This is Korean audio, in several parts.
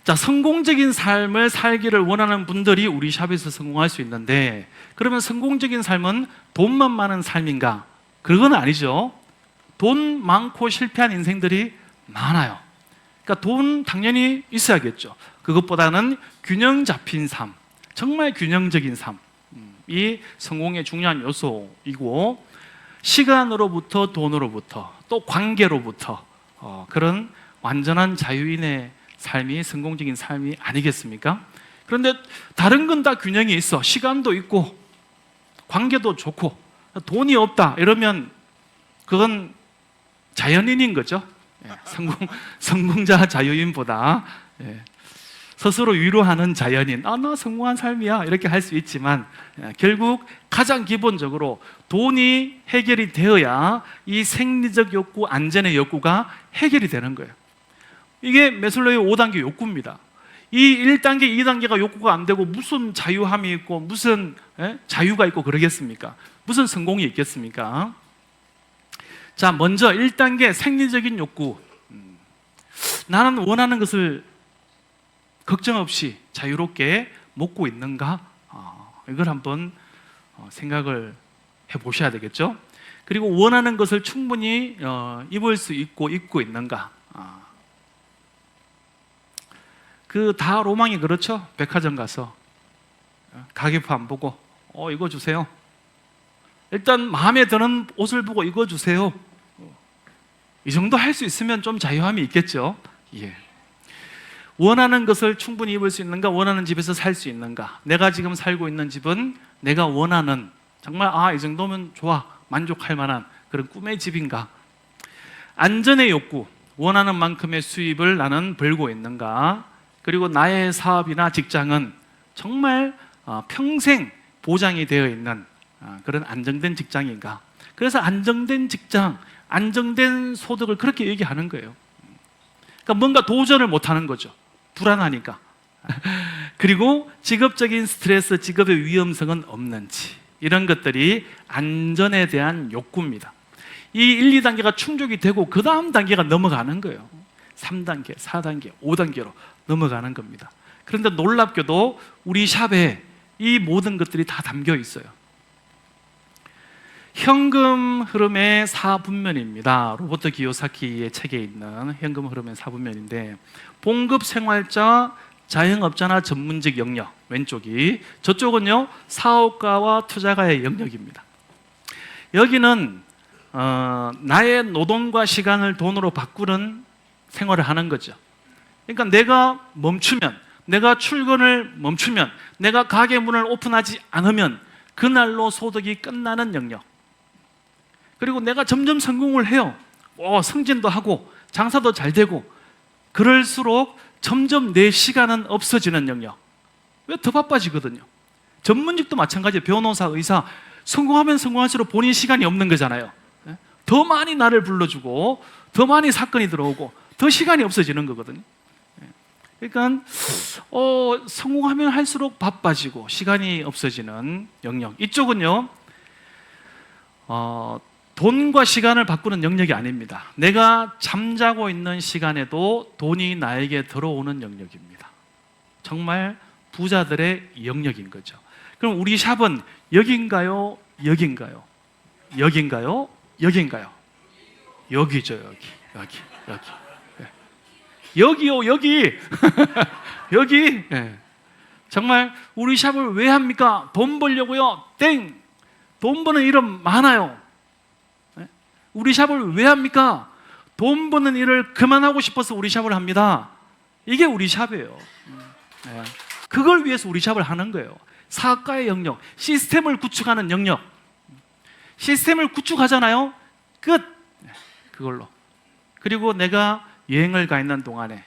자, 성공적인 삶을 살기를 원하는 분들이 우리 샵에서 성공할 수 있는데, 그러면 성공적인 삶은 돈만 많은 삶인가? 그건 아니죠. 돈 많고 실패한 인생들이 많아요. 그러니까 돈 당연히 있어야겠죠. 그것보다는 균형 잡힌 삶, 정말 균형적인 삶이 성공의 중요한 요소이고, 시간으로부터 돈으로부터 또 관계로부터 그런 완전한 자유인의 삶이 성공적인 삶이 아니겠습니까? 그런데 다른 건 다 균형이 있어. 시간도 있고 관계도 좋고 돈이 없다 이러면 그건 자연인인 거죠. 성공자 자유인보다 스스로 위로하는 자연인, 나 성공한 삶이야 이렇게 할 수 있지만, 결국 가장 기본적으로 돈이 해결이 되어야 이 생리적 욕구, 안전의 욕구가 해결이 되는 거예요. 이게 매슬로의 5단계 욕구입니다. 이 1단계, 2단계가 욕구가 안 되고 무슨 자유함이 있고 무슨 자유가 있고 그러겠습니까? 무슨 성공이 있겠습니까? 자, 먼저 1단계 생리적인 욕구. 나는 원하는 것을 걱정 없이 자유롭게 먹고 있는가? 이걸 한번 생각을 해보셔야 되겠죠? 그리고 원하는 것을 충분히 입을 수 있고 입고 있는가? 그 다 로망이 그렇죠? 백화점 가서 가격표 안 보고 이거 주세요. 일단 마음에 드는 옷을 보고 이거 주세요. 이 정도 할 수 있으면 좀 자유함이 있겠죠? 예. 원하는 것을 충분히 입을 수 있는가? 원하는 집에서 살 수 있는가? 내가 지금 살고 있는 집은 내가 원하는, 정말 이 정도면 좋아, 만족할 만한 그런 꿈의 집인가? 안전의 욕구, 원하는 만큼의 수입을 나는 벌고 있는가? 그리고 나의 사업이나 직장은 정말 평생 보장이 되어 있는 그런 안정된 직장인가? 그래서 안정된 직장, 안정된 소득을 그렇게 얘기하는 거예요. 그러니까 뭔가 도전을 못하는 거죠. 불안하니까. 그리고 직업적인 스트레스, 직업의 위험성은 없는지, 이런 것들이 안전에 대한 욕구입니다. 이 1, 2단계가 충족이 되고 그 다음 단계가 넘어가는 거예요. 3단계, 4단계, 5단계로 넘어가는 겁니다. 그런데 놀랍게도 우리 샵에 이 모든 것들이 다 담겨 있어요. 현금 흐름의 4분면입니다. 로버트 기요사키의 책에 있는 현금 흐름의 4분면인데, 봉급 생활자, 자영업자나 전문직 영역, 왼쪽이, 저쪽은요 사업가와 투자가의 영역입니다. 여기는 나의 노동과 시간을 돈으로 바꾸는 생활을 하는 거죠. 그러니까 내가 멈추면, 내가 출근을 멈추면, 내가 가게 문을 오픈하지 않으면 그날로 소득이 끝나는 영역. 그리고 내가 점점 성공을 해요. 승진도 하고 장사도 잘 되고, 그럴수록 점점 내 시간은 없어지는 영역. 왜? 더 바빠지거든요. 전문직도 마찬가지예요. 변호사, 의사, 성공하면 성공할수록 본인 시간이 없는 거잖아요. 더 많이 나를 불러주고 더 많이 사건이 들어오고 더 시간이 없어지는 거거든요. 그러니까 성공하면 할수록 바빠지고 시간이 없어지는 영역. 이쪽은요 돈과 시간을 바꾸는 영역이 아닙니다. 내가 잠자고 있는 시간에도 돈이 나에게 들어오는 영역입니다. 정말 부자들의 영역인 거죠. 그럼 우리 샵은 여긴가요? 여긴가요? 여긴가요? 여긴가요? 여기죠. 여기. 여기요, 여기. 여기. 정말 우리 샵을 왜 합니까? 돈 벌려고요? 땡. 돈 버는 일은 많아요. 우리 샵을 왜 합니까? 돈 버는 일을 그만하고 싶어서 우리 샵을 합니다. 이게 우리 샵이에요. 그걸 위해서 우리 샵을 하는 거예요. 사업가의 영역, 시스템을 구축하는 영역. 시스템을 구축하잖아요. 끝. 그걸로. 그리고 내가 여행을 가 있는 동안에,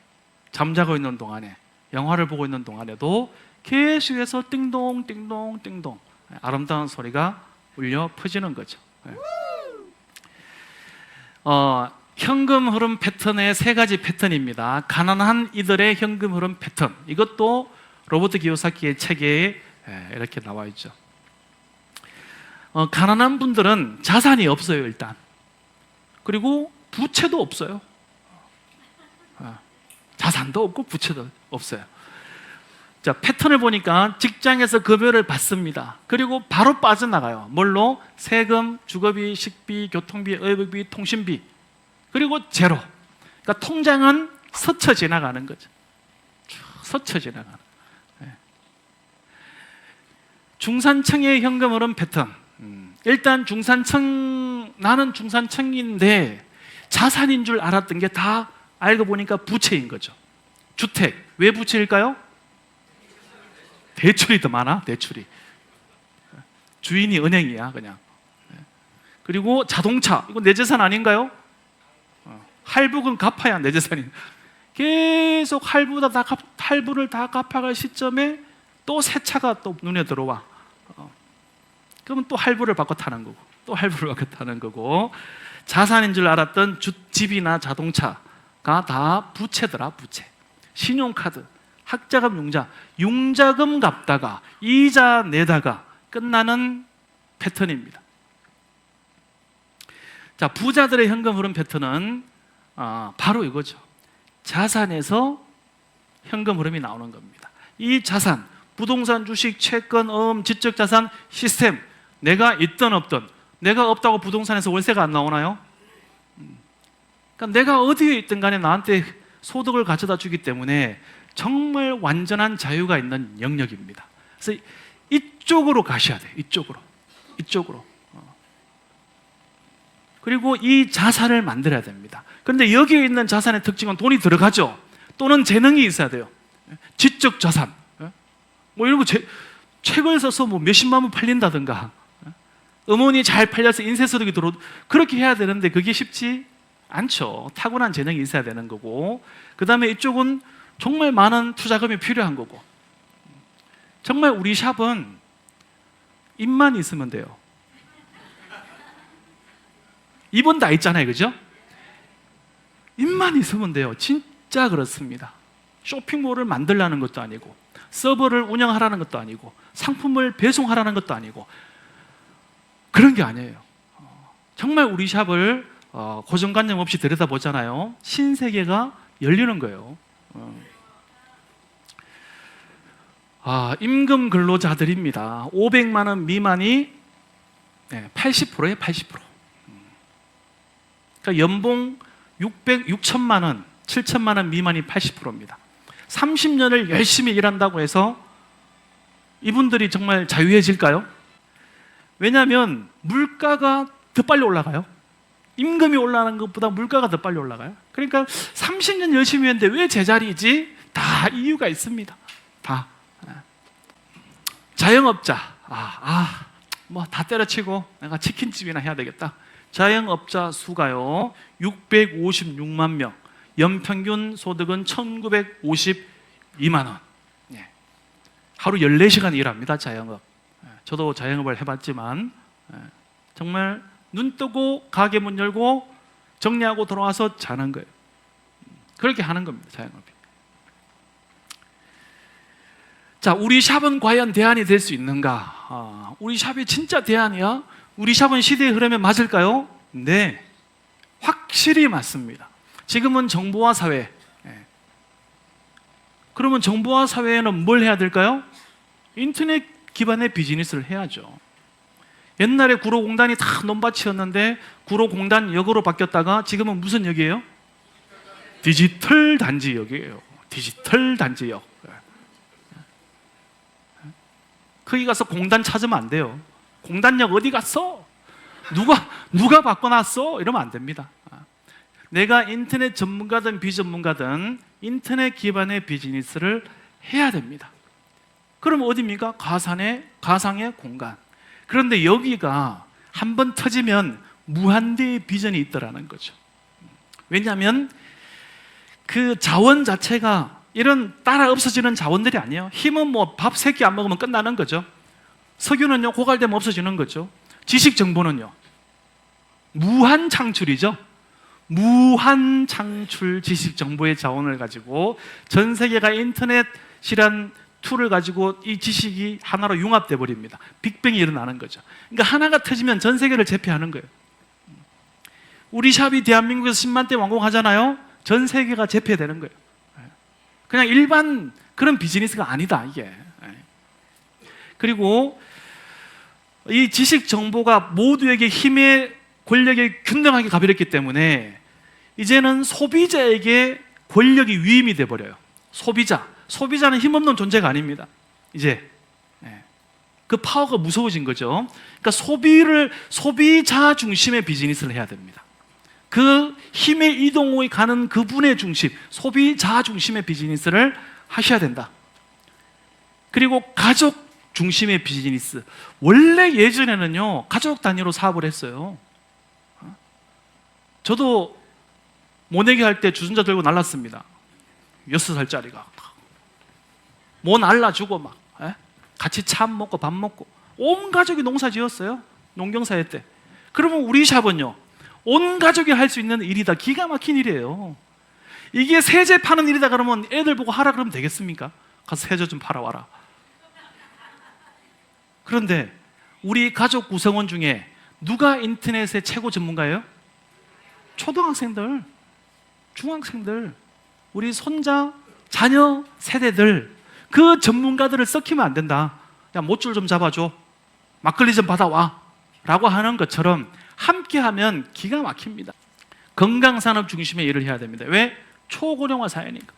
잠자고 있는 동안에, 영화를 보고 있는 동안에도 계속해서 띵동 띵동 띵동 아름다운 소리가 울려 퍼지는 거죠. 현금 흐름 패턴의 3가지 패턴입니다. 가난한 이들의 현금 흐름 패턴. 이것도 로버트 기요사키의 책에 이렇게 나와 있죠. 가난한 분들은 자산이 없어요, 일단. 그리고 부채도 없어요. 자산도 없고 부채도 없어요. 자, 패턴을 보니까 직장에서 급여를 받습니다. 그리고 바로 빠져나가요. 뭘로? 세금, 주거비, 식비, 교통비, 의료비, 통신비. 그리고 제로. 그러니까 통장은 스쳐 지나가는 거죠. 스쳐 지나가는. 중산층의 현금 흐름 패턴. 일단 나는 중산층인데 자산인 줄 알았던 게 다 알고 보니까 부채인 거죠. 주택. 왜 부채일까요? 대출이 더 많아, 대출이. 주인이 은행이야, 그냥. 그리고 자동차. 이거 내 재산 아닌가요? 할부금 갚아야 내 재산이. 계속 할부를 다 갚아갈 시점에 또 새 차가 또 눈에 들어와. 그러면 또 할부를 받고 타는 거고, 또 할부를 받고 타는 거고. 자산인 줄 알았던 집이나 자동차가 다 부채더라, 부채. 신용카드, 학자금, 융자금 갚다가 이자 내다가 끝나는 패턴입니다. 자, 부자들의 현금 흐름 패턴은 바로 이거죠. 자산에서 현금 흐름이 나오는 겁니다. 이 자산, 부동산, 주식, 채권, 지적자산 시스템, 내가 있든 없든, 내가 없다고 부동산에서 월세가 안 나오나요? 그러니까 내가 어디에 있든 간에 나한테 소득을 가져다 주기 때문에 정말 완전한 자유가 있는 영역입니다. 그래서 이쪽으로 가셔야 돼요. 이쪽으로. 그리고 이 자산을 만들어야 됩니다. 그런데 여기에 있는 자산의 특징은 돈이 들어가죠. 또는 재능이 있어야 돼요. 지적 자산. 뭐 이런 거 책을 써서 뭐 몇십만 원 팔린다든가, 음원이 잘 팔려서 인쇄소득이 그렇게 해야 되는데 그게 쉽지 않죠. 타고난 재능이 있어야 되는 거고, 그 다음에 이쪽은 정말 많은 투자금이 필요한 거고. 정말 우리 샵은 입만 있으면 돼요. 입은 다 있잖아요, 그죠? 입만 있으면 돼요. 진짜 그렇습니다. 쇼핑몰을 만들라는 것도 아니고, 서버를 운영하라는 것도 아니고, 상품을 배송하라는 것도 아니고, 그런 게 아니에요. 정말 우리 샵을 고정관념 없이 들여다보잖아요. 신세계가 열리는 거예요. 임금 근로자들입니다. 500만 원 미만이 80%예요, 80%. 그러니까 연봉 6천만 원, 7천만 원 미만이 80%입니다. 30년을 열심히 일한다고 해서 이분들이 정말 자유해질까요? 왜냐하면 물가가 더 빨리 올라가요. 임금이 올라가는 것보다 물가가 더 빨리 올라가요. 그러니까 30년 열심히 했는데 왜 제자리지? 다 이유가 있습니다. 다. 자영업자, 뭐 다 때려치고 내가 치킨집이나 해야 되겠다. 자영업자 수가요 656만 명, 연평균 소득은 1952만 원. 하루 14시간 일합니다, 자영업. 저도 자영업을 해봤지만 정말 눈 뜨고 가게 문 열고 정리하고 돌아와서 자는 거예요. 그렇게 하는 겁니다, 자영업이. 자, 우리 샵은 과연 대안이 될 수 있는가? 우리 샵이 진짜 대안이야? 우리 샵은 시대의 흐름에 맞을까요? 네, 확실히 맞습니다. 지금은 정보화 사회. 그러면 정보화 사회에는 뭘 해야 될까요? 인터넷 기반의 비즈니스를 해야죠. 옛날에 구로공단이 다 논밭이었는데 구로공단 역으로 바뀌었다가 지금은 무슨 역이에요? 디지털 단지역이에요. 디지털 단지역. 거기 가서 공단 찾으면 안 돼요. 공단역 어디 갔어? 누가 바꿔놨어? 이러면 안 됩니다. 내가 인터넷 전문가든 비전문가든 인터넷 기반의 비즈니스를 해야 됩니다. 그럼 어디입니까? 가상의 공간. 그런데 여기가 한번 터지면 무한대의 비전이 있더라는 거죠. 왜냐하면 그 자원 자체가 이런 따라 없어지는 자원들이 아니에요. 힘은 뭐 밥 3끼 안 먹으면 끝나는 거죠. 석유는요, 고갈되면 없어지는 거죠. 지식 정보는요, 무한 창출이죠. 무한 창출 지식 정보의 자원을 가지고 전 세계가 인터넷이란 툴을 가지고 이 지식이 하나로 융합돼 버립니다. 빅뱅이 일어나는 거죠. 그러니까 하나가 터지면 전 세계를 제패하는 거예요. 우리 샵이 대한민국에서 10만 대 완공하잖아요. 전 세계가 제패되는 거예요. 그냥 일반 그런 비즈니스가 아니다, 이게. 그리고 이 지식 정보가 모두에게 힘의 권력에 균등하게 가버렸기 때문에 이제는 소비자에게 권력이 위임이 돼버려요. 소비자는 힘없는 존재가 아닙니다. 이제 그 파워가 무서워진 거죠. 그러니까 소비자 중심의 비즈니스를 해야 됩니다. 그 힘의 이동이 가는 그분의 중심, 소비자 중심의 비즈니스를 하셔야 된다. 그리고 가족 중심의 비즈니스. 원래 예전에는요, 가족 단위로 사업을 했어요. 저도 모내기 할 때 주전자 들고 날랐습니다. 6살짜리가. 뭐 날라주고 막, 같이 참 먹고 밥 먹고. 온 가족이 농사 지었어요. 농경사회 때. 그러면 우리 샵은요, 온 가족이 할 수 있는 일이다. 기가 막힌 일이에요. 이게 세제 파는 일이다 그러면 애들 보고 하라 그러면 되겠습니까? 가서 세제 좀 팔아와라. 그런데 우리 가족 구성원 중에 누가 인터넷의 최고 전문가예요? 초등학생들, 중학생들, 우리 손자, 자녀 세대들, 그 전문가들을 썩히면 안 된다. 야, 못줄 좀 잡아줘, 막걸리 좀 받아와 라고 하는 것처럼 함께하면 기가 막힙니다. 건강산업 중심의 일을 해야 됩니다. 왜? 초고령화 사회니까.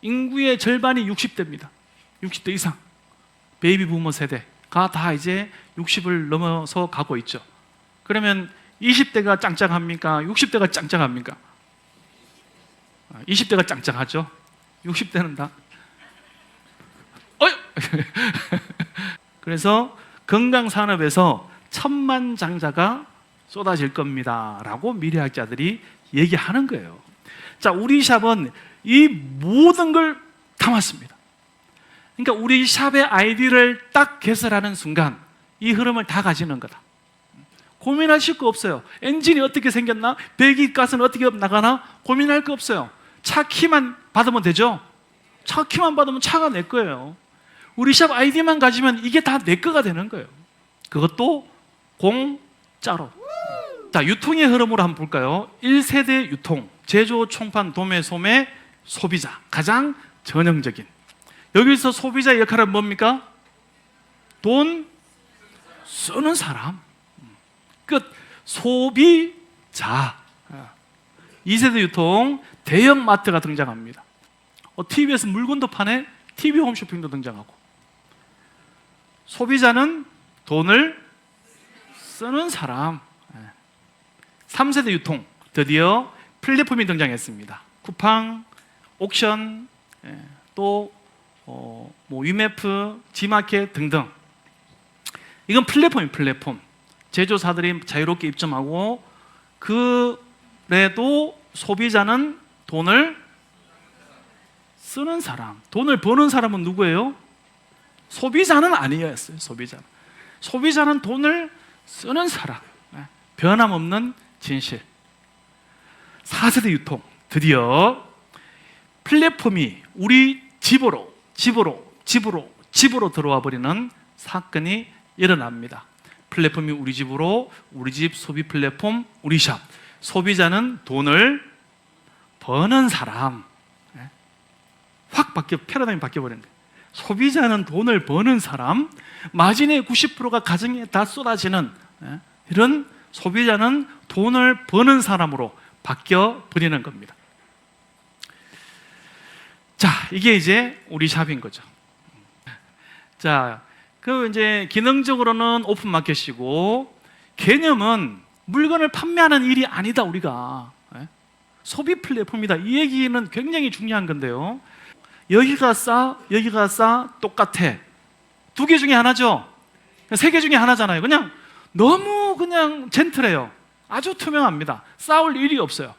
인구의 절반이 60대입니다 60대 이상 베이비 부모 세대가 다 이제 60을 넘어서 가고 있죠. 그러면 20대가 짱짱합니까? 60대가 짱짱합니까? 20대가 짱짱하죠. 60대는 다 그래서 건강산업에서 천만장자가 쏟아질 겁니다 라고 미래학자들이 얘기하는 거예요. 자, 우리 샵은 이 모든 걸 담았습니다. 그러니까 우리 샵의 아이디를 딱 개설하는 순간 이 흐름을 다 가지는 거다. 고민하실 거 없어요. 엔진이 어떻게 생겼나? 배기가스는 어떻게 나가나? 고민할 거 없어요. 차 키만 받으면 되죠? 차 키만 받으면 차가 내 거예요. 우리 샵 아이디만 가지면 이게 다 내 거가 되는 거예요. 그것도 공짜로. 자, 유통의 흐름으로 한번 볼까요? 1세대 유통, 제조, 총판, 도매, 소매, 소비자. 가장 전형적인. 여기서 소비자의 역할은 뭡니까? 돈 쓰는 사람. 끝. 소비자. 2세대 유통, 대형 마트가 등장합니다. TV에서 물건도 파네? TV 홈쇼핑도 등장하고. 소비자는 돈을 쓰는 사람. 3세대 유통, 드디어 플랫폼이 등장했습니다. 쿠팡, 옥션, 또 위메프, 지마켓 등등. 이건 플랫폼. 제조사들이 자유롭게 입점하고, 그래도 소비자는 돈을 쓰는 사람. 돈을 버는 사람은 누구예요? 소비자는 아니었어요. 소비자는 돈을 쓰는 사람. 변함없는 진실. 4세대 유통, 드디어 플랫폼이 우리 집으로 들어와 버리는 사건이 일어납니다. 플랫폼이 우리 집으로, 우리 집 소비 플랫폼, 우리 샵. 소비자는 돈을 버는 사람. 확 패러다임이 바뀌어버린 거예요. 소비자는 돈을 버는 사람, 마진의 90%가 가정에 다 쏟아지는 이런 소비자는 돈을 버는 사람으로 바뀌어 버리는 겁니다. 자, 이게 이제 우리 샵인 거죠. 자, 그 이제 기능적으로는 오픈 마켓이고, 개념은 물건을 판매하는 일이 아니다, 우리가. 소비 플랫폼이다. 이 얘기는 굉장히 중요한 건데요. 여기가 싸, 똑같아. 두 개 중에 하나죠. 세 개 중에 하나잖아요. 너무 젠틀해요. 아주 투명합니다. 싸울 일이 없어요.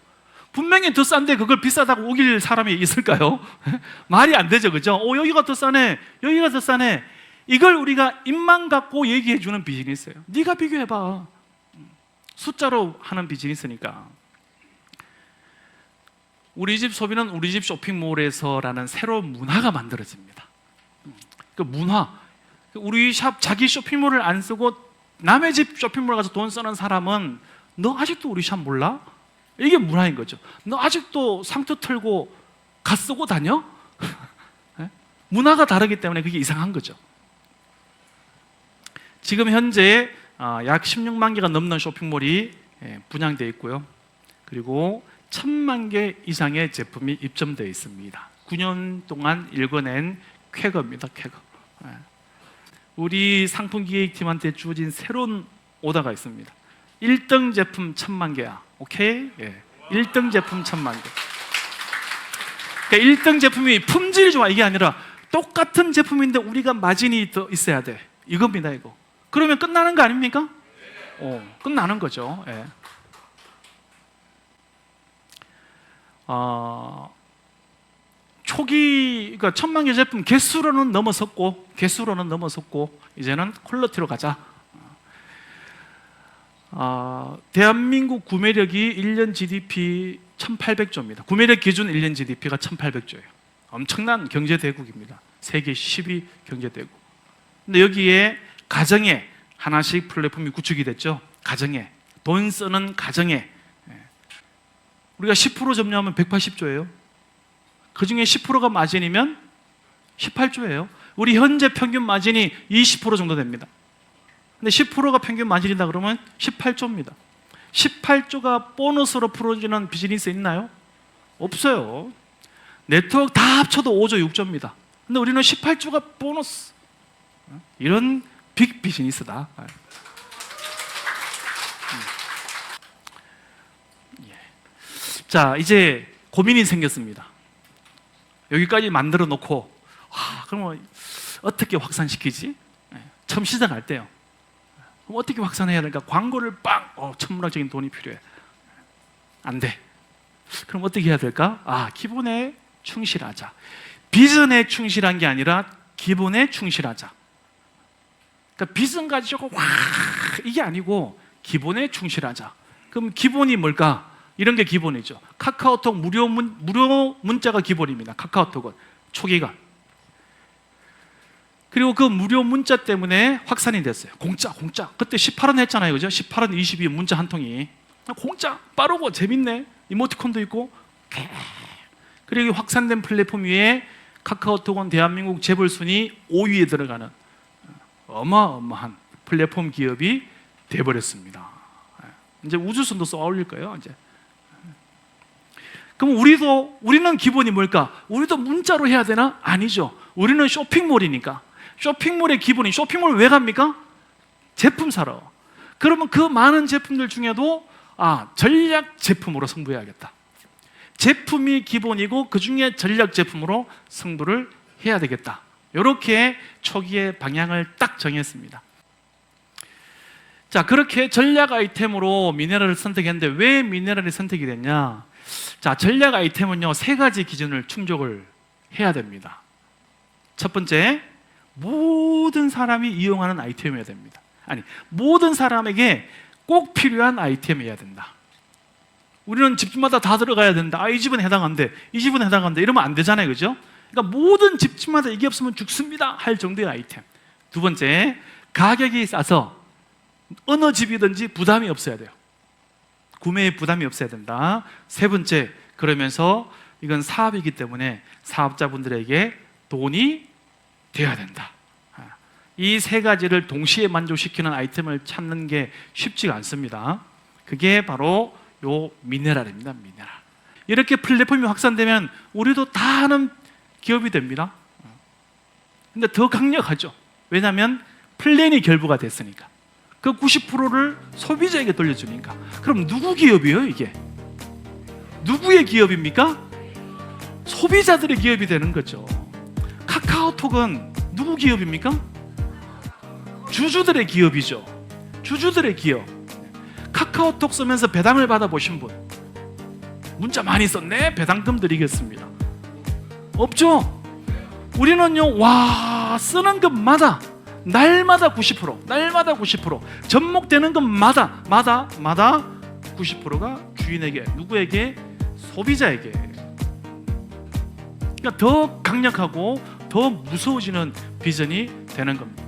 분명히 더 싼데 그걸 비싸다고 우길 사람이 있을까요? 말이 안 되죠, 그죠? 여기가 더 싸네, 여기가 더 싸네. 이걸 우리가 입만 갖고 얘기해 주는 비즈니스예요. 네가 비교해봐. 숫자로 하는 비즈니스니까. 우리 집 소비는 우리 집 쇼핑몰에서라는 새로운 문화가 만들어집니다. 그 문화, 우리 샵 자기 쇼핑몰을 안 쓰고 남의 집 쇼핑몰 가서 돈 쓰는 사람은 너 아직도 우리 샵 몰라? 이게 문화인 거죠. 너 아직도 상투 털고 가 쓰고 다녀? 문화가 다르기 때문에 그게 이상한 거죠. 지금 현재 약 16만 개가 넘는 쇼핑몰이 분양되어 있고요. 그리고 1000만 개 이상의 제품이 입점되어 있습니다. 9년 동안 읽어낸 쾌거입니다. 쾌거. 우리 상품기획팀한테 주어진 새로운 오더가 있습니다. 1등 제품 1000만 개야. 오케이? 1등 제품 1000만 개. 그러니까 1등 제품이 품질이 좋아 이게 아니라 똑같은 제품인데 우리가 마진이 더 있어야 돼. 이겁니다, 이거. 그러면 끝나는 거 아닙니까? 끝나는 거죠. 예. 초기, 그러니까 1000만 개 제품 개수로는 넘어섰고 이제는 퀄리티로 가자. 대한민국 구매력이 1년 GDP 1800조입니다. 구매력 기준 1년 GDP가 1800조예요. 엄청난 경제대국입니다. 세계 10위 경제대국. 근데 여기에 가정에 하나씩 플랫폼이 구축이 됐죠. 가정에, 돈 쓰는 가정에 우리가 10% 점유하면 180조예요. 그 중에 10%가 마진이면 18조예요. 우리 현재 평균 마진이 20% 정도 됩니다. 근데 10%가 평균 마진이다 그러면 18조입니다. 18조가 보너스로 풀어지는 비즈니스 있나요? 없어요. 네트워크 다 합쳐도 5조, 6조입니다. 근데 우리는 18조가 보너스. 이런 빅 비즈니스다. 자, 이제 고민이 생겼습니다. 여기까지 만들어 놓고 그럼 어떻게 확산시키지? 처음 시작할 때요. 그럼 어떻게 확산해야 될까? 광고를 천문학적인 돈이 필요해. 안 돼. 그럼 어떻게 해야 될까? 기본에 충실하자. 비전에 충실한 게 아니라 기본에 충실하자. 그러니까 비전 가지고 이게 아니고 기본에 충실하자. 그럼 기본이 뭘까? 이런 게 기본이죠. 카카오톡 무료 문자가 기본입니다. 카카오톡은 초기가. 그리고 그 무료 문자 때문에 확산이 됐어요. 공짜. 그때 18원 했잖아요, 그죠? 18원 22원 문자 한 통이. 공짜, 빠르고 재밌네. 이모티콘도 있고. 그리고 확산된 플랫폼 위에 카카오톡은 대한민국 재벌 순위 5위에 들어가는 어마어마한 플랫폼 기업이 돼버렸습니다. 이제 우주선도 쏘아 올릴 거예요, 이제. 그럼 우리는 기본이 뭘까? 우리도 문자로 해야 되나? 아니죠. 우리는 쇼핑몰이니까. 쇼핑몰의 기본이, 쇼핑몰 왜 갑니까? 제품 사러. 그러면 그 많은 제품들 중에도 전략 제품으로 승부해야겠다. 제품이 기본이고 그 중에 전략 제품으로 승부를 해야 되겠다. 이렇게 초기에 방향을 딱 정했습니다. 자, 그렇게 전략 아이템으로 미네랄을 선택했는데 왜 미네랄이 선택이 됐냐? 자, 전략 아이템은요 3가지 기준을 충족을 해야 됩니다. 첫 번째, 모든 사람이 이용하는 아이템이어야 됩니다. 모든 사람에게 꼭 필요한 아이템이어야 된다. 우리는 집집마다 다 들어가야 된다. 이 집은 해당한대, 이 집은 해당한대 이러면 안 되잖아요, 그죠? 그러니까 모든 집집마다 이게 없으면 죽습니다 할 정도의 아이템. 두 번째, 가격이 싸서 어느 집이든지 부담이 없어야 돼요. 구매에 부담이 없어야 된다. 세 번째, 그러면서 이건 사업이기 때문에 사업자분들에게 돈이 되어야 된다. 이 3가지를 동시에 만족시키는 아이템을 찾는 게 쉽지가 않습니다. 그게 바로 요 미네랄입니다. 미네랄. 이렇게 플랫폼이 확산되면 우리도 다 하는 기업이 됩니다. 근데 더 강력하죠. 왜냐하면 플랜이 결부가 됐으니까. 그 90%를 소비자에게 돌려주니까. 그럼 누구 기업이에요, 이게? 누구의 기업입니까? 소비자들의 기업이 되는 거죠. 카카오톡은 누구 기업입니까? 주주들의 기업이죠. 주주들의 기업. 카카오톡 쓰면서 배당을 받아보신 분, 문자 많이 썼네, 배당금 드리겠습니다. 없죠? 우리는요, 쓰는 것마다 날마다 90%, 접목되는 것마다 90%가 주인에게, 누구에게? 소비자에게. 그러니까 더 강력하고 더 무서워지는 비전이 되는 겁니다.